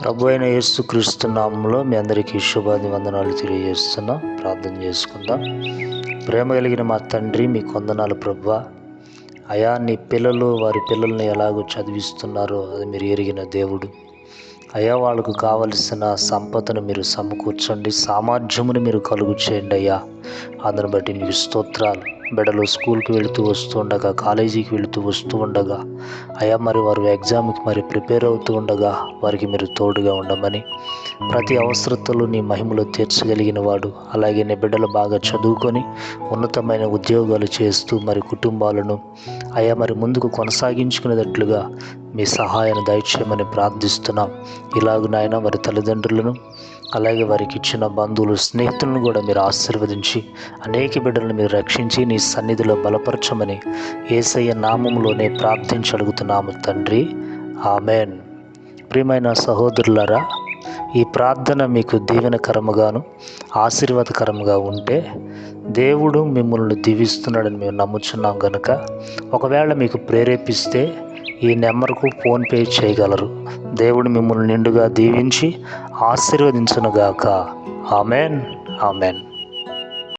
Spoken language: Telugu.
ప్రభు అయిన యేసుక్రీస్తు నామంలో మీ అందరికీ శుభాభివందనాలు తెలియజేస్తున్నా. ప్రార్థన చేసుకుందాం. ప్రేమ కలిగిన మా తండ్రి, మీకు వందనాలు ప్రభువా. అయా, నీ పిల్లలు వారి పిల్లల్ని ఎలాగో చదివిస్తున్నారో అది మీరు ఎరిగిన దేవుడు. అయ్యా, వాళ్ళకు కావలసిన సంపదను మీరు సమకూర్చండి, సామర్థ్యమును మీరు కలుగు చేయండి అయ్యా. అందుని బట్టి మీకు స్తోత్రాలు. బిడ్డలు స్కూల్కి వెళుతూ వస్తూ ఉండగా, కాలేజీకి వెళుతూ వస్తూ ఉండగా అయ్యా, మరి వారు ఎగ్జామ్కి ప్రిపేర్ అవుతూ ఉండగా వారికి మీరు తోడుగా ఉండమని, ప్రతి అవసరతలు నీ మహిమలో తీర్చగలిగిన వాడు. అలాగే నీ బిడ్డలు బాగా చదువుకొని ఉన్నతమైన ఉద్యోగాలు చేస్తూ కుటుంబాలను అయ్యా ముందుకు కొనసాగించుకునేటట్లుగా మీ సహాయాన్ని దయచేయమని ప్రార్థిస్తున్నాం. ఇలాగ నాయన వారి తల్లిదండ్రులను, అలాగే వారికి ఇచ్చిన బంధువులు, స్నేహితులను కూడా మీరు ఆశీర్వదించి అనేక బిడ్డలను మీరు రక్షించి నీ సన్నిధిలో బలపరచమని యేసయ్య నామములోనే ప్రార్థించి అడుగుతున్నాము తండ్రి, ఆమెన్. ప్రియమైన సహోదరులారా, ఈ ప్రార్థన మీకు దీవెనకరముగాను ఆశీర్వాదకరముగా ఉంటే దేవుడు మిమ్మల్ని దీవిస్తున్నాడని మేము నమ్ముచున్నాం కనుక, ఒకవేళ మీకు ప్రేరేపిస్తే ఈ నెంబర్కు ఫోన్పే చేయగలరు. దేవుడు మిమ్మల్ని నిండుగా దీవించి ఆశీర్వదించునుగాక. Amen, amen.